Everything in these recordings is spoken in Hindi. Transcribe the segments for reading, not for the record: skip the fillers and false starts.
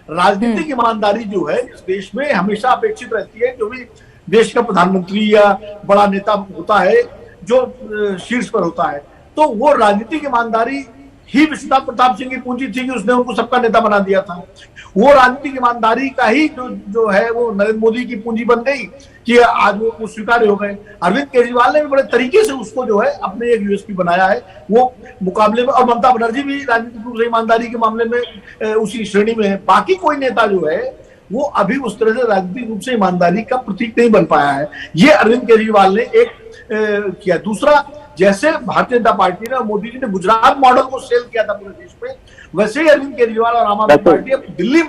राजनीतिक ईमानदारी जो है इस देश में हमेशा अपेक्षित रहती है। जो भी देश का प्रधानमंत्री या बड़ा नेता होता है जो शीर्ष पर होता है, तो वो राजनीतिक ईमानदारी ही विश्वनाथ प्रताप सिंह की पूंजी थी कि उसने उनको सबका नेता बना दिया था। वो राजनीतिक ईमानदारी का ही जो है वो नरेंद्र मोदी की पूंजी बन गई कि आज वो स्वीकार्य हो गए। अरविंद केजरीवाल ने भी बड़े तरीके से उसको जो है अपने एक यूएसपी बनाया है वो मुकाबले में, और ममता बनर्जी भी राजनीतिक रूप से ईमानदारी के मामले में उसी श्रेणी में है। बाकी कोई नेता जो है वो अभी उस तरह से राजनीतिक रूप से ईमानदारी का प्रतीक नहीं बन पाया है। ये अरविंद केजरीवाल ने एक किया। दूसरा, जैसे भारतीय जनता पार्टी ने और मोदी जी ने गुजरात मॉडल को सेल किया था पूरे देश में, वैसे ही अरविंद केजरीवाल और आम आदमी पार्टी अब दिल्ली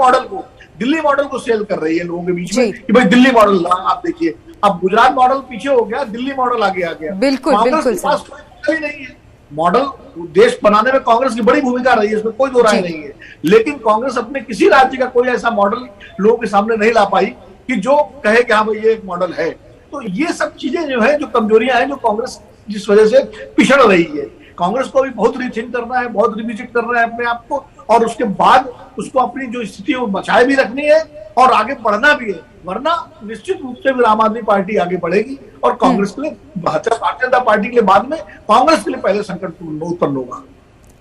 मॉडल को सेल कर रही है लोगों के बीच में कि भाई दिल्ली मॉडल। आप देखिए अब गुजरात मॉडल पीछे हो गया, दिल्ली मॉडल आगे आ गया। बिल्कुल कांग्रेस के पास कोई नहीं है मॉडल। देश बनाने में कांग्रेस की बड़ी भूमिका रही है, इसमें कोई दो राय नहीं है, लेकिन कांग्रेस अपने किसी राज्य का कोई ऐसा मॉडल लोगों के सामने नहीं ला पाई कि जो कहे कि हाँ भाई ये एक मॉडल है। तो ये सब चीजें जो है, जो कमजोरियां हैं, जो कांग्रेस जिस वजह से पिछड़ रही है। कांग्रेस को भी बहुत रीथिंक करना है, बहुत रिविजिट करना है अपने आप को, और उसके बाद उसको अपनी जो स्थिति है वो बचाए भी रखनी है और आगे बढ़ना भी है। वरना निश्चित रूप से फिर आम आदमी पार्टी आगे बढ़ेगी और कांग्रेस के लिए, भारतीय जनता पार्टी के लिए बाद में, कांग्रेस के लिए पहले संकट उत्पन्न होगा।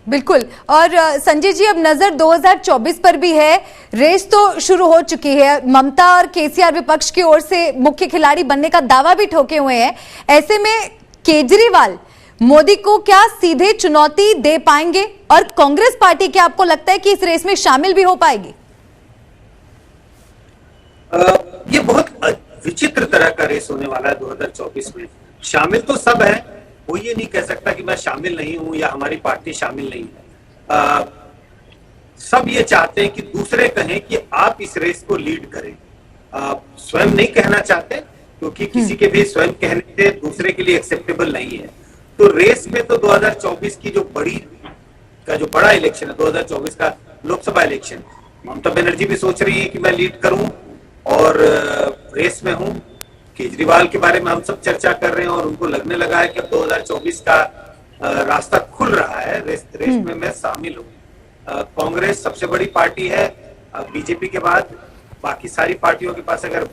बिल्कुल। और संजय जी, अब नजर 2024 पर भी है। रेस तो शुरू हो चुकी है। ममता और केसीआर विपक्ष की ओर से मुख्य खिलाड़ी बनने का दावा भी ठोके हुए हैं। ऐसे में केजरीवाल मोदी को क्या सीधे चुनौती दे पाएंगे, और कांग्रेस पार्टी क्या आपको लगता है कि इस रेस में शामिल भी हो पाएगी? ये बहुत विचित्र तरह का रेस होने वाला है 2024 में। शामिल तो सब है, वो ये नहीं कह सकता कि मैं शामिल नहीं हूं या हमारी पार्टी शामिल नहीं है। सब ये चाहते हैं कि दूसरे कहें कि आप इस रेस को लीड करें। स्वयं नहीं कहना चाहते, क्योंकि किसी के भी स्वयं कहने से दूसरे के लिए एक्सेप्टेबल नहीं है। तो रेस में तो 2024 की जो बड़ा इलेक्शन है, 2024 का लोकसभा इलेक्शन, ममता बनर्जी भी सोच रही है कि मैं लीड करूं और रेस में हूं। केजरीवाल के बारे में हम सब चर्चा कर रहे हैं और उनको लगने लगा है कि अब 2024 का रास्ता खुल रहा है, रेस में मैं शामिल हूं। कांग्रेस सबसे बड़ी पार्टी है बीजेपी के बाद। बाकी सारी पार्टियों के पास अगर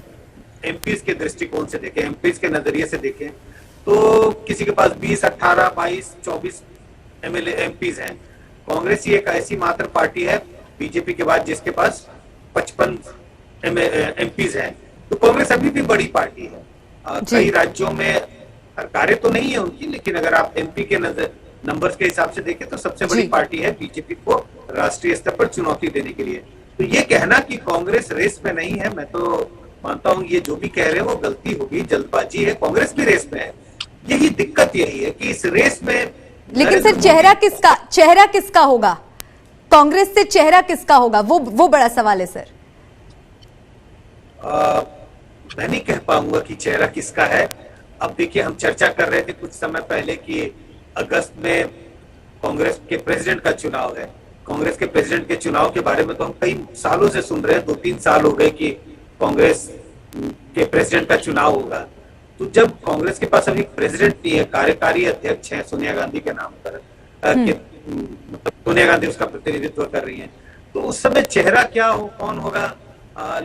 एमपीज के दृष्टिकोण से देखें, एमपीज के नजरिए से देखें, तो किसी के पास 20, 18, 22, 24 एमएलए एमपीज हैं। कांग्रेस ही एक ऐसी मात्र पार्टी है बीजेपी के बाद जिसके पास 55 एमपीज हैं। तो कांग्रेस अभी भी बड़ी पार्टी है। कई राज्यों में सरकारें तो नहीं है उनकी, लेकिन अगर आप एमपी के नंबर्स के हिसाब से देखें तो सबसे बड़ी पार्टी है बीजेपी को राष्ट्रीय स्तर पर चुनौती देने के लिए। तो ये कहना कि कांग्रेस रेस में नहीं है, मैं तो मानता हूं ये जो भी कह रहे हैं वो गलती होगी, जल्दबाजी है। कांग्रेस भी रेस में है। यही दिक्कत यही है कि इस रेस में, लेकिन सर चेहरा किसका होगा? कांग्रेस से चेहरा किसका होगा, वो बड़ा सवाल है सर। मैं नहीं कह पाऊंगा कि चेहरा किसका है। अब देखिए, हम चर्चा कर रहे थे कुछ समय पहले कि अगस्त में कांग्रेस के प्रेसिडेंट का चुनाव है। कांग्रेस के प्रेसिडेंट के चुनाव के बारे में तो हम कई सालों से सुन रहे हैं, 2-3 साल हो गए कि कांग्रेस के प्रेसिडेंट का चुनाव होगा। तो जब कांग्रेस के पास अभी प्रेसिडेंट नहीं है, कार्यकारी अध्यक्ष है सोनिया गांधी के नाम पर, सोनिया गांधी उसका प्रतिनिधित्व कर रही है, तो उस समय चेहरा क्या हो, कौन होगा।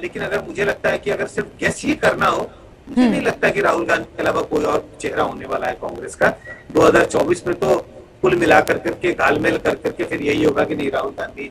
लेकिन अगर मुझे लगता है कि अगर सिर्फ गेस ही करना हो, मुझे नहीं लगता कि राहुल गांधी के अलावा कोई और चेहरा होने वाला है कांग्रेस का 2024 में। तो कुल मिलाकर करके, घालमेल कर करके फिर यही होगा कि नहीं, राहुल गांधी